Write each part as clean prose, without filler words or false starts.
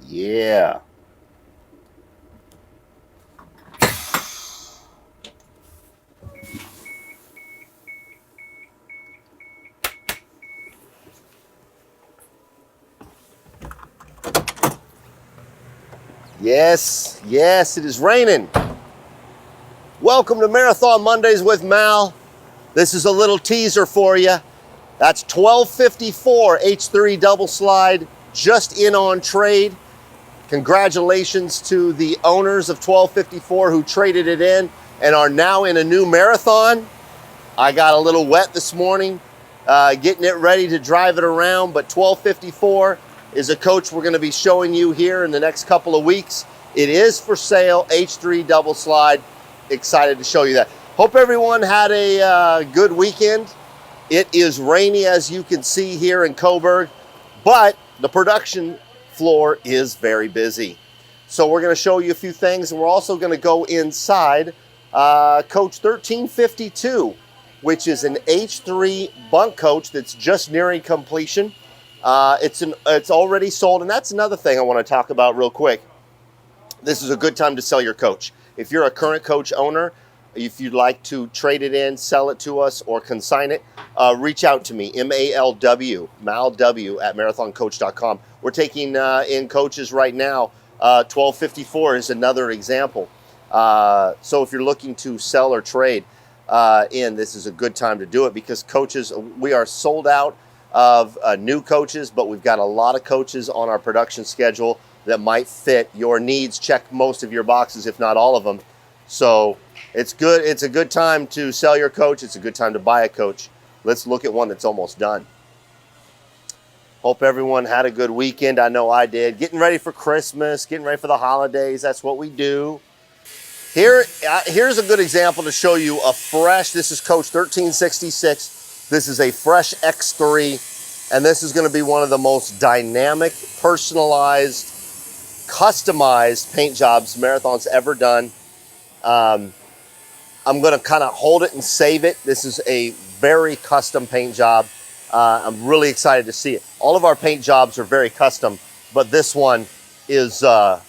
Yeah. Yes, yes, it is raining. Welcome to Marathon Mondays with Mal. This is a little teaser for you. That's 1254 H3 double slide, just in on trade. Congratulations to the owners of 1254 who traded it in and are now in a new Marathon. I got a little wet this morning, getting it ready to drive it around, but 1254 is a coach we're going to be showing you here in the next couple of weeks. It is for sale, H3 double slide. Excited to show you that. Hope everyone had a good weekend. It is rainy, as you can see here in Coburg, but the production floor is very busy. So we're going to show you a few things, and we're also going to go inside Coach 1352, which is an H3 bunk coach that's just nearing completion. It's already sold, and that's another thing I want to talk about real quick. This is a good time to sell your coach. If you're a current coach owner, if you'd like to trade it in, sell it to us, or consign it, reach out to me, MALW, MalW at marathoncoach.com. We're taking in coaches right now. 1254 is another example. So if you're looking to sell or trade this is a good time to do it, because coaches, we are sold out of new coaches, but we've got a lot of coaches on our production schedule that might fit your needs, check most of your boxes, if not all of them. So it's good. It's a good time to sell your coach. It's a good time to buy a coach. Let's look at one that's almost done. Hope everyone had a good weekend. I know I did. Getting ready for Christmas, getting ready for the holidays. That's what we do. Here's a good example to show you a fresh, this is Coach 1366. This is a fresh X3, and this is going to be one of the most dynamic, personalized, customized paint jobs Marathon's ever done. I'm going to kind of hold it and save it. This is a very custom paint job. I'm really excited to see it. All of our paint jobs are very custom, but this one is going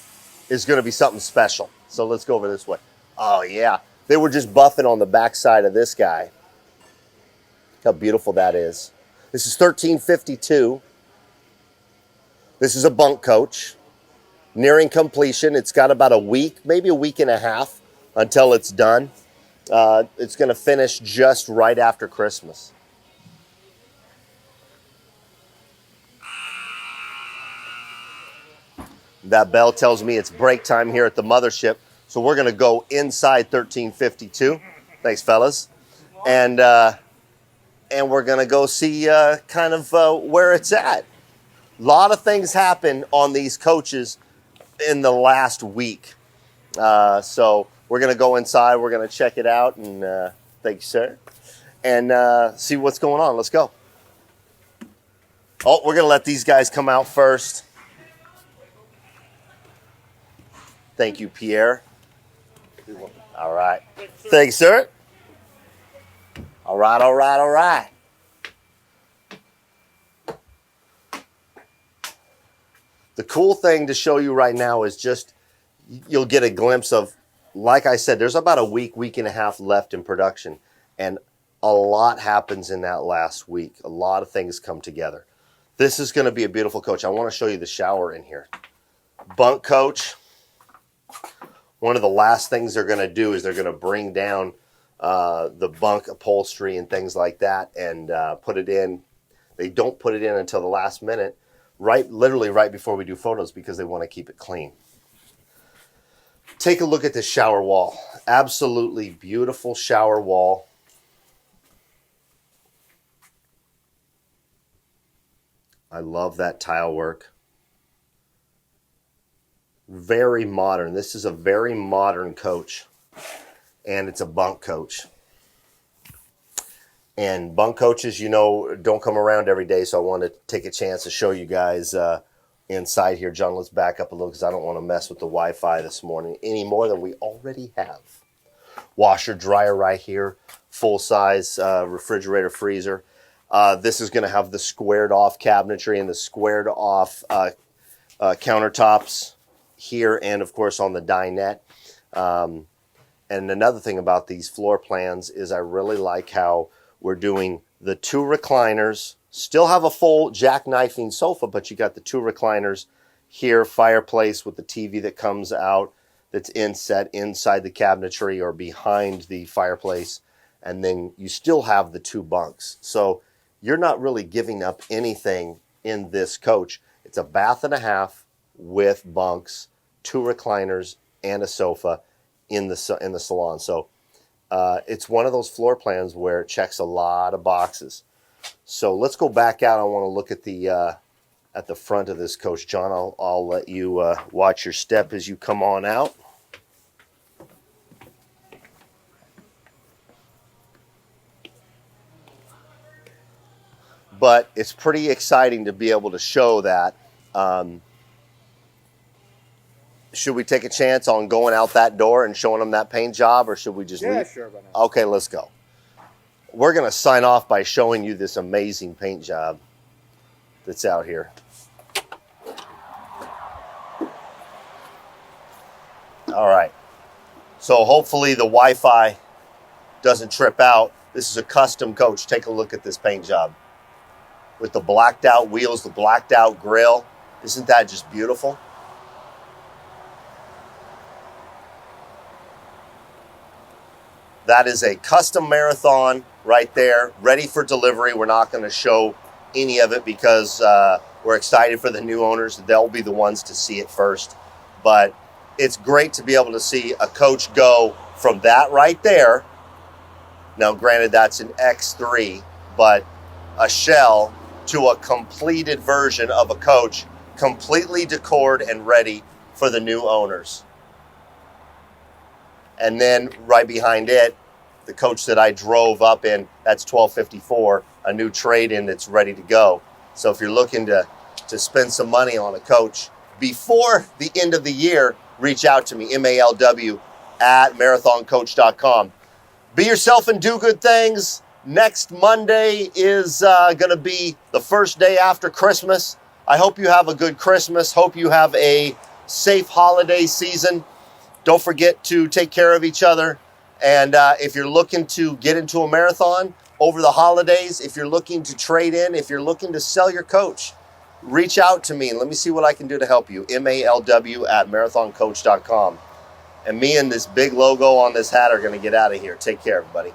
to be something special. So let's go over this way. Oh yeah, they were just buffing on the backside of this guy. Look how beautiful that is. This is 1352. This is a bunk coach, nearing completion. It's got about a week, maybe a week and a half until it's done. It's going to finish just right after Christmas. That bell tells me it's break time here at the mothership. So we're going to go inside 1352. Thanks, fellas. And we're going to go see kind of where it's at. A lot of things happen on these coaches in the last week. So we're going to go inside. We're going to check it out. And thank you, sir. And see what's going on. Let's go. Oh, we're going to let these guys come out first. Thank you, Pierre. All right. Thanks, sir. All right, all right, all right. The cool thing to show you right now is just, you'll get a glimpse of, like I said, there's about a week and a half left in production. And a lot happens in that last week. A lot of things come together. This is going to be a beautiful coach. I want to show you the shower in here. Bunk coach. One of the last things they're going to do is they're going to bring down the bunk upholstery and things like that and put it in. They don't put it in until the last minute, literally right before we do photos, because they want to keep it clean. Take a look at this shower wall. Absolutely beautiful shower wall. I love that tile work. Very modern. This is a very modern coach, and it's a bunk coach. And bunk coaches, you know, don't come around every day, so I want to take a chance to show you guys inside here. John, let's back up a little because I don't want to mess with the Wi-Fi this morning any more than we already have. Washer, dryer right here, full-size refrigerator, freezer. This is going to have the squared-off cabinetry and the squared-off countertops here and of course on the dinette. And another thing about these floor plans is I really like how we're doing the 2 recliners, still have a full jackknifing sofa, but you got the 2 recliners here, fireplace with the TV that comes out that's set inside the cabinetry or behind the fireplace, and then you still have the 2 bunks. So you're not really giving up anything in this coach. It's a bath and a half with bunks, 2 recliners, and a sofa in the salon. So it's one of those floor plans where it checks a lot of boxes. So let's go back out. I want to look at the front of this coach. John, I'll let you watch your step as you come on out. But it's pretty exciting to be able to show that. Should we take a chance on going out that door and showing them that paint job, or should we just leave? Yeah, sure. Why not? Okay, let's go. We're going to sign off by showing you this amazing paint job that's out here. All right. So hopefully the Wi-Fi doesn't trip out. This is a custom coach. Take a look at this paint job. With the blacked out wheels, the blacked out grill. Isn't that just beautiful? That is a custom Marathon right there, ready for delivery. We're not going to show any of it because we're excited for the new owners. They'll be the ones to see it first. But it's great to be able to see a coach go from that right there. Now, granted, that's an X3, but a shell to a completed version of a coach, completely decored and ready for the new owners. And then right behind it, the coach that I drove up in, that's 1254, a new trade-in that's ready to go. So if you're looking to spend some money on a coach before the end of the year, reach out to me, MALW at marathoncoach.com. Be yourself and do good things. Next Monday is going to be the first day after Christmas. I hope you have a good Christmas. Hope you have a safe holiday season. Don't forget to take care of each other. And if you're looking to get into a marathon over the holidays, if you're looking to trade in, if you're looking to sell your coach, reach out to me and let me see what I can do to help you. MALW at marathoncoach.com. And me and this big logo on this hat are going to get out of here. Take care, everybody.